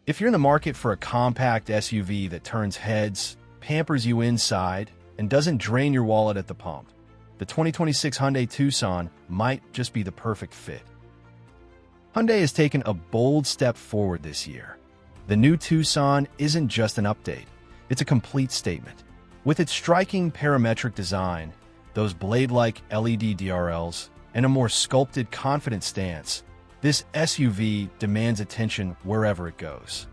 If you're in the market for a compact SUV that turns heads, pampers you inside, and doesn't drain your wallet at the pump, the 2026 Hyundai Tucson might just be the perfect fit. Hyundai has taken a bold step forward this year. The new Tucson isn't just an update, it's a complete statement. With its striking parametric design, those blade-like LED DRLs, and a more sculpted, confident stance, this SUV demands attention wherever it goes.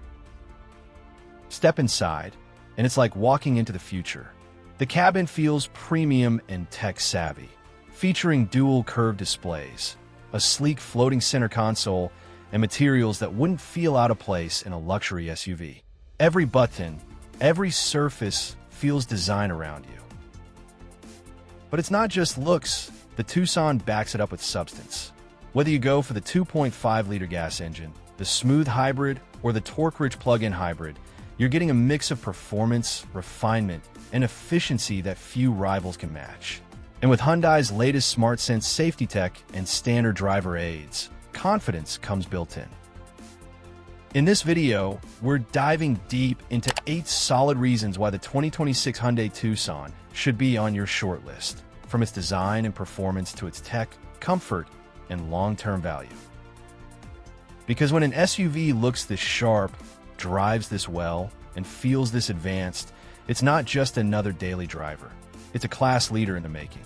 Step inside, and it's like walking into the future. The cabin feels premium and tech-savvy, featuring dual curved displays, a sleek floating center console, and materials that wouldn't feel out of place in a luxury SUV. Every button, every surface feels design around you. But it's not just looks. The Tucson backs it up with substance. Whether you go for the 2.5-liter gas engine, the smooth hybrid, or the torque-rich plug-in hybrid, you're getting a mix of performance, refinement, and efficiency that few rivals can match. And with Hyundai's latest SmartSense safety tech and standard driver aids, confidence comes built in. In this video, we're diving deep into 8 solid reasons why the 2026 Hyundai Tucson should be on your short list, from its design and performance to its tech, comfort, and long-term value. Because when an SUV looks this sharp, drives this well, and feels this advanced, it's not just another daily driver. It's a class leader in the making.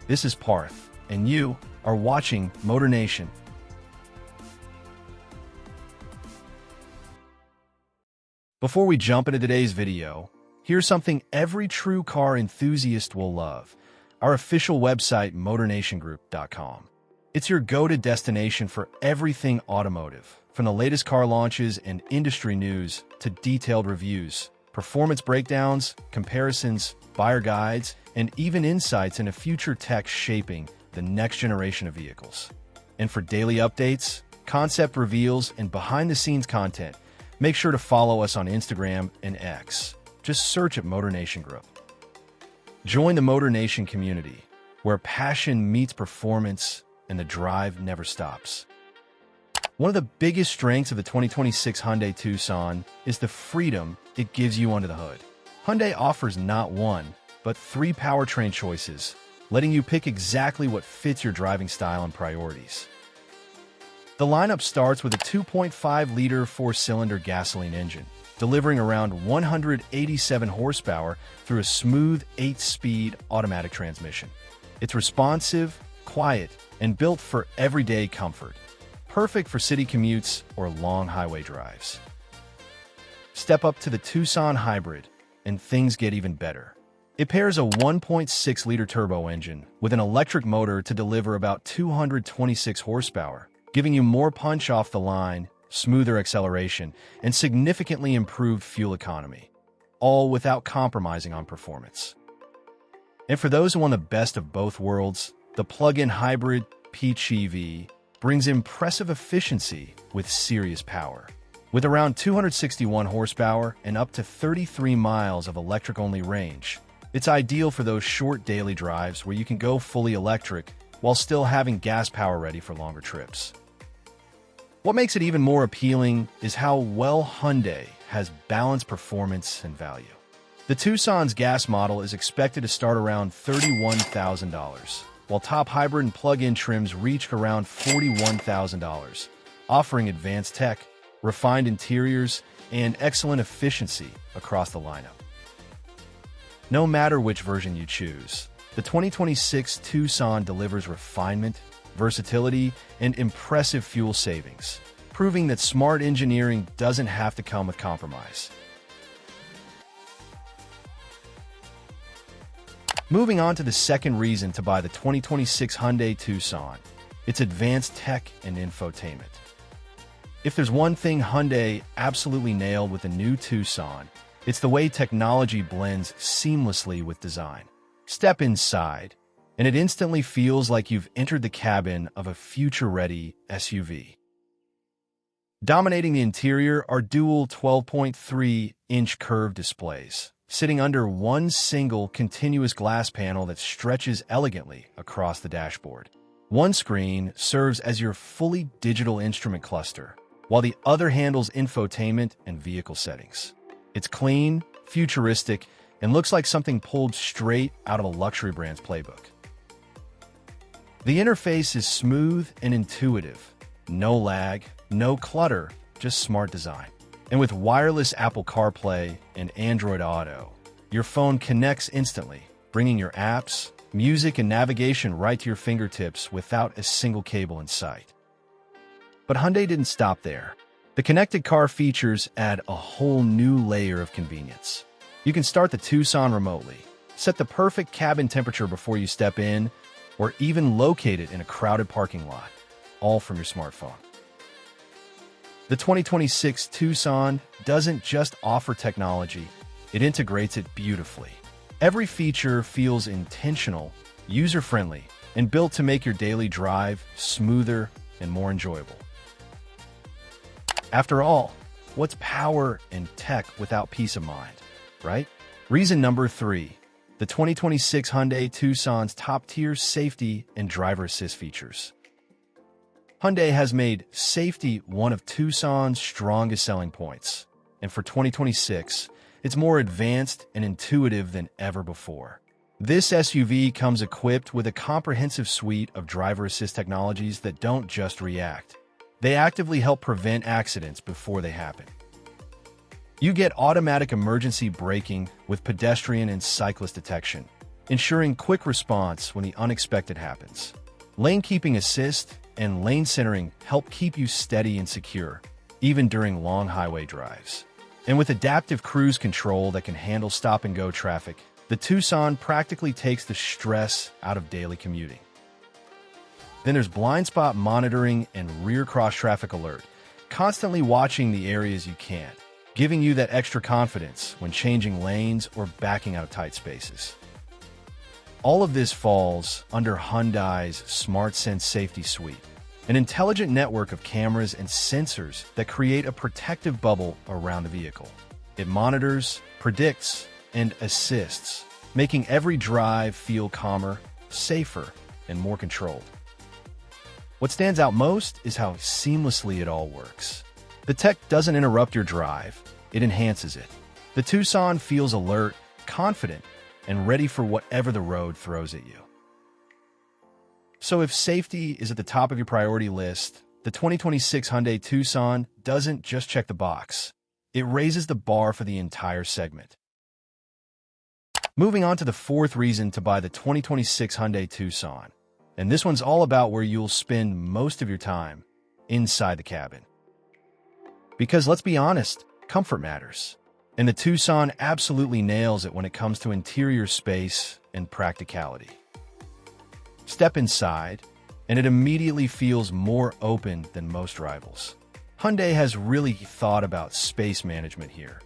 This is Parth, and you are watching MotorNation. Before we jump into today's video, here's something every true car enthusiast will love: our official website, MotorNationGroup.com. It's your go-to destination for everything automotive, from the latest car launches and industry news to detailed reviews, performance breakdowns, comparisons, buyer guides, and even insights into future tech shaping the next generation of vehicles. And for daily updates, concept reveals, and behind-the-scenes content, make sure to follow us on Instagram and X. Just search at MotorNation Group. Join the MotorNation community, where passion meets performance and the drive never stops. One of the biggest strengths of the 2026 Hyundai Tucson is the freedom it gives you under the hood. Hyundai offers not one, but 3 powertrain choices, letting you pick exactly what fits your driving style and priorities. The lineup starts with a 2.5-liter 4-cylinder gasoline engine, delivering around 187 horsepower through a smooth 8-speed automatic transmission. It's responsive, quiet, and built for everyday comfort, perfect for city commutes or long highway drives. Step up to the Tucson Hybrid, and things get even better. It pairs a 1.6-liter turbo engine with an electric motor to deliver about 226 horsepower, giving you more punch off the line, smoother acceleration, and significantly improved fuel economy, all without compromising on performance. And for those who want the best of both worlds, the plug-in hybrid PHEV brings impressive efficiency with serious power. With around 261 horsepower and up to 33 miles of electric-only range, it's ideal for those short daily drives where you can go fully electric while still having gas power ready for longer trips. What makes it even more appealing is how well Hyundai has balanced performance and value. The Tucson's gas model is expected to start around $31,000, while top hybrid and plug-in trims reach around $41,000, offering advanced tech, refined interiors, and excellent efficiency across the lineup. No matter which version you choose, the 2026 Tucson delivers refinement, versatility, and impressive fuel savings, proving that smart engineering doesn't have to come with compromise. Moving on to the second reason to buy the 2026 Hyundai Tucson, its advanced tech and infotainment. If there's one thing Hyundai absolutely nailed with the new Tucson, it's the way technology blends seamlessly with design. Step inside, and it instantly feels like you've entered the cabin of a future-ready SUV. Dominating the interior are dual 12.3-inch curved displays, sitting under one single continuous glass panel that stretches elegantly across the dashboard. One screen serves as your fully digital instrument cluster, while the other handles infotainment and vehicle settings. It's clean, futuristic, and looks like something pulled straight out of a luxury brand's playbook. The interface is smooth and intuitive. No lag, no clutter, just smart design. And with wireless Apple CarPlay and Android Auto, your phone connects instantly, bringing your apps, music, and navigation right to your fingertips without a single cable in sight. But Hyundai didn't stop there. The connected car features add a whole new layer of convenience. You can start the Tucson remotely, set the perfect cabin temperature before you step in, or even locate it in a crowded parking lot, all from your smartphone. The 2026 Tucson doesn't just offer technology, it integrates it beautifully. Every feature feels intentional, user-friendly, and built to make your daily drive smoother and more enjoyable. After all, what's power and tech without peace of mind, right? Reason number 3, the 2026 Hyundai Tucson's top-tier safety and driver assist features. Hyundai has made safety one of Tucson's strongest selling points, and for 2026, it's more advanced and intuitive than ever before. This SUV comes equipped with a comprehensive suite of driver assist technologies that don't just react. They actively help prevent accidents before they happen. You get automatic emergency braking with pedestrian and cyclist detection, ensuring quick response when the unexpected happens. Lane keeping assist and lane centering help keep you steady and secure, even during long highway drives. And with adaptive cruise control that can handle stop-and-go traffic, the Tucson practically takes the stress out of daily commuting. Then there's blind spot monitoring and rear cross-traffic alert, constantly watching the areas you can't, giving you that extra confidence when changing lanes or backing out of tight spaces. All of this falls under Hyundai's SmartSense safety suite, an intelligent network of cameras and sensors that create a protective bubble around the vehicle. It monitors, predicts, and assists, making every drive feel calmer, safer, and more controlled. What stands out most is how seamlessly it all works. The tech doesn't interrupt your drive, it enhances it. The Tucson feels alert, confident, and ready for whatever the road throws at you. So if safety is at the top of your priority list, the 2026 Hyundai Tucson doesn't just check the box. It raises the bar for the entire segment. Moving on to the 4th reason to buy the 2026 Hyundai Tucson. And this one's all about where you'll spend most of your time, inside the cabin. Because let's be honest, comfort matters. And the Tucson absolutely nails it when it comes to interior space and practicality. Step inside, and it immediately feels more open than most rivals. Hyundai has really thought about space management here,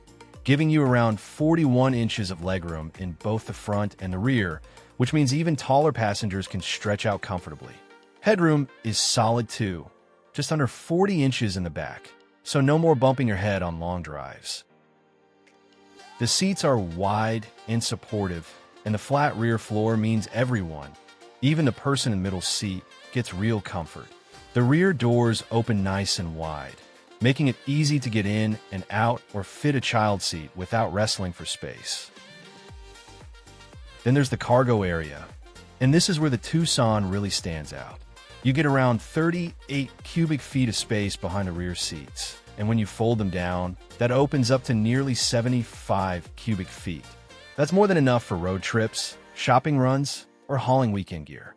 giving you around 41 inches of legroom in both the front and the rear, which means even taller passengers can stretch out comfortably. Headroom is solid too, just under 40 inches in the back, so no more bumping your head on long drives. The seats are wide and supportive, and the flat rear floor means everyone, even the person in the middle seat, gets real comfort. The rear doors open nice and wide, making it easy to get in and out or fit a child seat without wrestling for space. Then there's the cargo area, and this is where the Tucson really stands out. You get around 38 cubic feet of space behind the rear seats, and when you fold them down, that opens up to nearly 75 cubic feet. That's more than enough for road trips, shopping runs, or hauling weekend gear.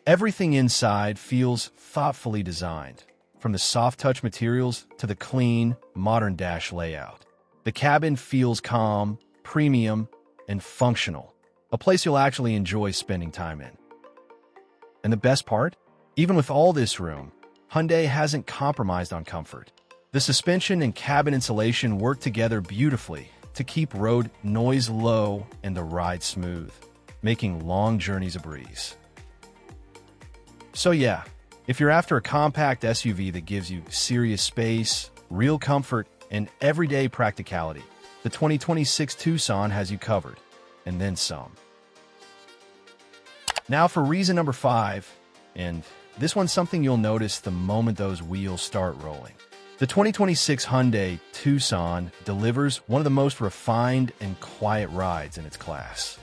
Everything inside feels thoughtfully designed, from the soft-touch materials to the clean, modern dash layout. The cabin feels calm, premium, and functional, a place you'll actually enjoy spending time in. And the best part? Even with all this room, Hyundai hasn't compromised on comfort. The suspension and cabin insulation work together beautifully to keep road noise low and the ride smooth, making long journeys a breeze. So yeah, if you're after a compact SUV that gives you serious space, real comfort, and everyday practicality, the 2026 Tucson has you covered, and then some. Now for reason number 5, and this one's something you'll notice the moment those wheels start rolling. The 2026 Hyundai Tucson delivers one of the most refined and quiet rides in its class.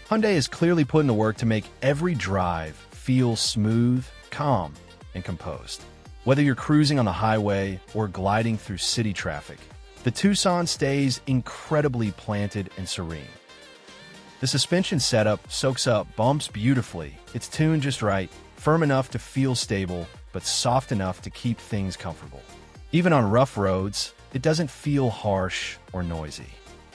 Hyundai is clearly putting the work to make every drive feel smooth, calm, and composed. Whether you're cruising on the highway or gliding through city traffic, the Tucson stays incredibly planted and serene. The suspension setup soaks up bumps beautifully. It's tuned just right, firm enough to feel stable, but soft enough to keep things comfortable. Even on rough roads, it doesn't feel harsh or noisy.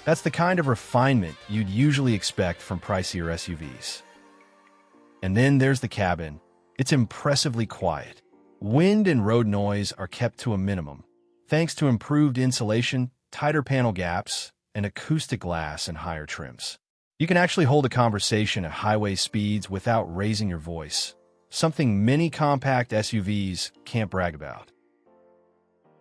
That's the kind of refinement you'd usually expect from pricier SUVs. And then there's the cabin. It's impressively quiet. Wind and road noise are kept to a minimum, thanks to improved insulation, tighter panel gaps, and acoustic glass in higher trims. You can actually hold a conversation at highway speeds without raising your voice, something many compact SUVs can't brag about.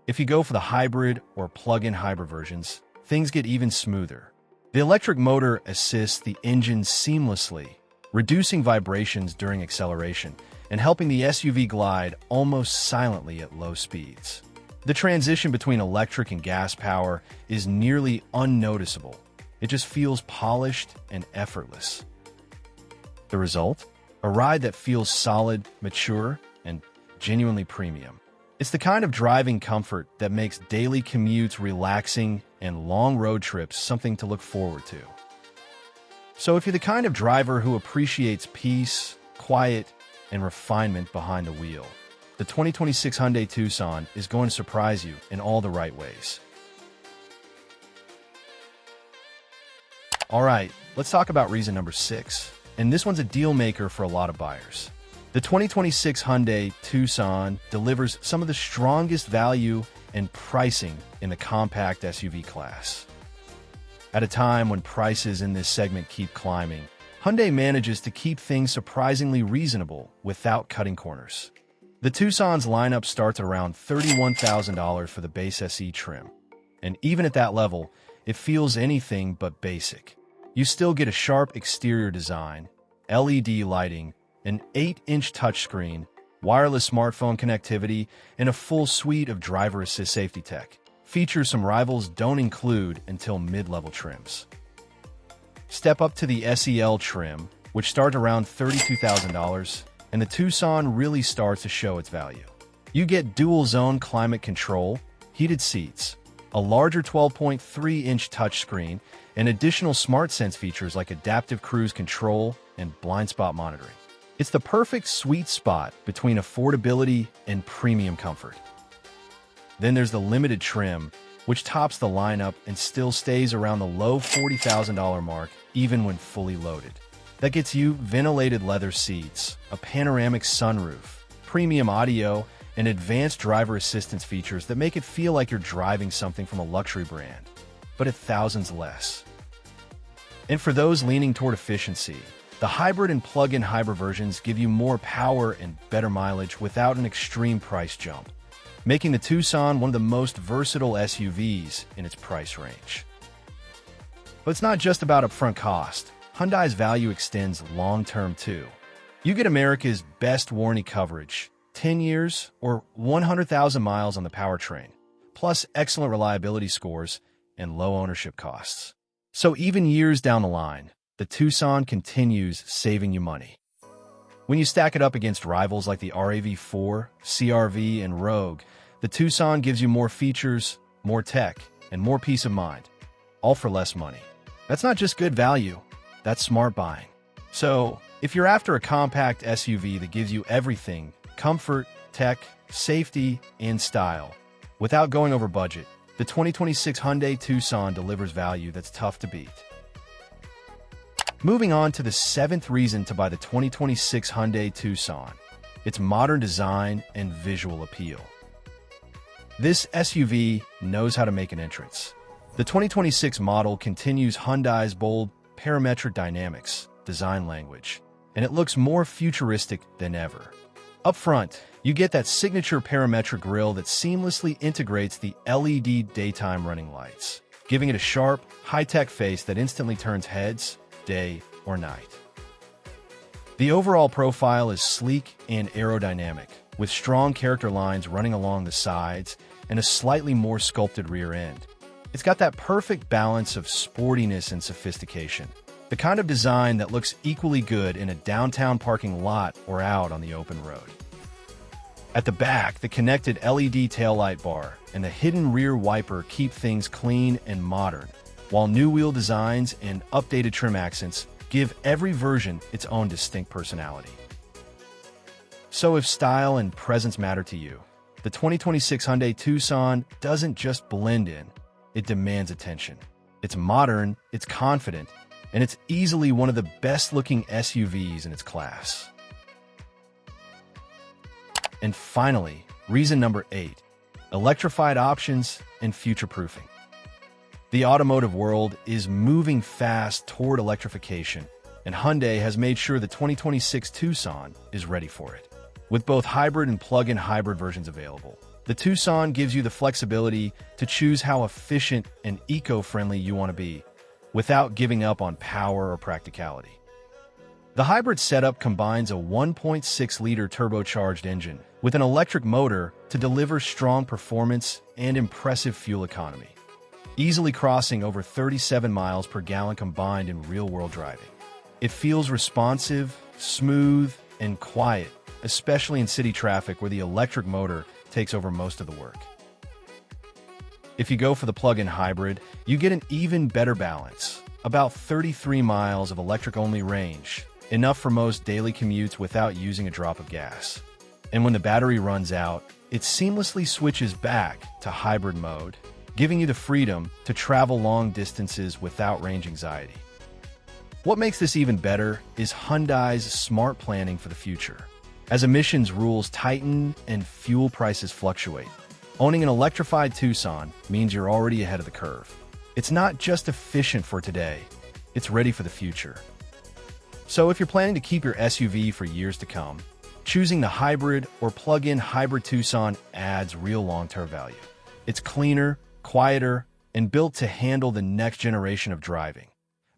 If you go for the hybrid or plug-in hybrid versions, things get even smoother. The electric motor assists the engine seamlessly, reducing vibrations during acceleration and helping the SUV glide almost silently at low speeds. The transition between electric and gas power is nearly unnoticeable. It just feels polished and effortless. The result? A ride that feels solid, mature, and genuinely premium. It's the kind of driving comfort that makes daily commutes relaxing and long road trips something to look forward to. So if you're the kind of driver who appreciates peace, quiet, and refinement behind the wheel, the 2026 Hyundai Tucson is going to surprise you in all the right ways. All right, let's talk about reason number 6, and this one's a deal maker for a lot of buyers. The 2026 Hyundai Tucson delivers some of the strongest value and pricing in the compact SUV class. At a time when prices in this segment keep climbing, Hyundai manages to keep things surprisingly reasonable without cutting corners. The Tucson's lineup starts at around $31,000 for the base SE trim, and even at that level, it feels anything but basic. You still get a sharp exterior design, LED lighting, an 8-inch touchscreen, wireless smartphone connectivity, and a full suite of driver assist safety tech. Features some rivals don't include until mid-level trims. Step up to the SEL trim, which starts around $32,000, and the Tucson really starts to show its value. You get dual-zone climate control, heated seats, a larger 12.3-inch touchscreen, and additional SmartSense features like adaptive cruise control and blind spot monitoring. It's the perfect sweet spot between affordability and premium comfort. Then there's the limited trim, which tops the lineup and still stays around the low $40,000 mark even when fully loaded. That gets you ventilated leather seats, a panoramic sunroof, premium audio, and advanced driver assistance features that make it feel like you're driving something from a luxury brand, but at thousands less. And for those leaning toward efficiency, the hybrid and plug-in hybrid versions give you more power and better mileage without an extreme price jump, making the Tucson one of the most versatile SUVs in its price range. But it's not just about upfront cost. Hyundai's value extends long-term too. You get America's best warranty coverage, 10 years or 100,000 miles on the powertrain, plus excellent reliability scores and low ownership costs. So even years down the line, the Tucson continues saving you money. When you stack it up against rivals like the RAV4, CR-V, and Rogue, the Tucson gives you more features, more tech, and more peace of mind, all for less money. That's not just good value, that's smart buying. So, if you're after a compact SUV that gives you everything, comfort, tech, safety, and style, without going over budget, the 2026 Hyundai Tucson delivers value that's tough to beat. Moving on to the 7th reason to buy the 2026 Hyundai Tucson, its modern design and visual appeal. This SUV knows how to make an entrance. The 2026 model continues Hyundai's bold parametric dynamics design language, and it looks more futuristic than ever. Up front, you get that signature parametric grille that seamlessly integrates the LED daytime running lights, giving it a sharp, high-tech face that instantly turns heads, day or night. The overall profile is sleek and aerodynamic, with strong character lines running along the sides and a slightly more sculpted rear end. It's got that perfect balance of sportiness and sophistication, the kind of design that looks equally good in a downtown parking lot or out on the open road. At the back, the connected LED taillight bar and the hidden rear wiper keep things clean and modern, while new wheel designs and updated trim accents give every version its own distinct personality. So if style and presence matter to you, the 2026 Hyundai Tucson doesn't just blend in, it demands attention. It's modern, it's confident, and it's easily one of the best-looking SUVs in its class. And finally, reason number 8, electrified options and future-proofing. The automotive world is moving fast toward electrification, and Hyundai has made sure the 2026 Tucson is ready for it. With both hybrid and plug-in hybrid versions available, the Tucson gives you the flexibility to choose how efficient and eco-friendly you want to be, without giving up on power or practicality. The hybrid setup combines a 1.6-liter turbocharged engine with an electric motor to deliver strong performance and impressive fuel economy, easily crossing over 37 miles per gallon combined in real-world driving. It feels responsive, smooth, and quiet, especially in city traffic where the electric motor takes over most of the work. If you go for the plug-in hybrid, you get an even better balance, about 33 miles of electric-only range, enough for most daily commutes without using a drop of gas. And when the battery runs out, it seamlessly switches back to hybrid mode, giving you the freedom to travel long distances without range anxiety. What makes this even better is Hyundai's smart planning for the future. As emissions rules tighten and fuel prices fluctuate, owning an electrified Tucson means you're already ahead of the curve. It's not just efficient for today, it's ready for the future. So if you're planning to keep your SUV for years to come, choosing the hybrid or plug-in hybrid Tucson adds real long-term value. It's cleaner, quieter, and built to handle the next generation of driving,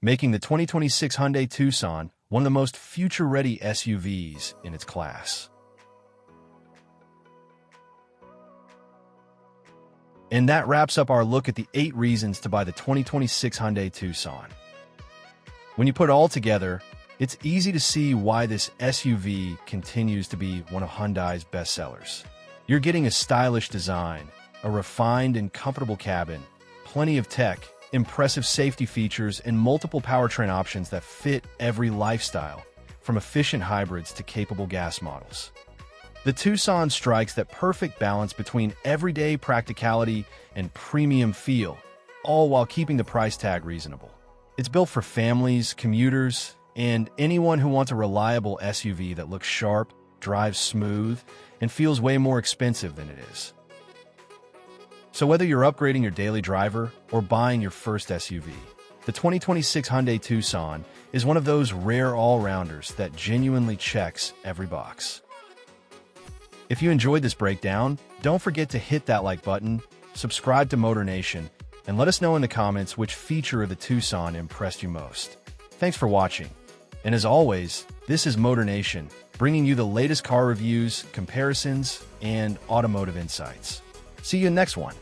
making the 2026 Hyundai Tucson one of the most future-ready SUVs in its class. And that wraps up our look at the 8 reasons to buy the 2026 Hyundai Tucson. When you put it all together, it's easy to see why this SUV continues to be one of Hyundai's best sellers. You're getting a stylish design, a refined and comfortable cabin, plenty of tech, impressive safety features, and multiple powertrain options that fit every lifestyle, from efficient hybrids to capable gas models. The Tucson strikes that perfect balance between everyday practicality and premium feel, all while keeping the price tag reasonable. It's built for families, commuters, and anyone who wants a reliable SUV that looks sharp, drives smooth, and feels way more expensive than it is. So whether you're upgrading your daily driver or buying your first SUV, the 2026 Hyundai Tucson is one of those rare all-rounders that genuinely checks every box. If you enjoyed this breakdown, don't forget to hit that like button, subscribe to MotorNation, and let us know in the comments which feature of the Tucson impressed you most. Thanks for watching. And as always, this is MotorNation, bringing you the latest car reviews, comparisons, and automotive insights. See you in the next one.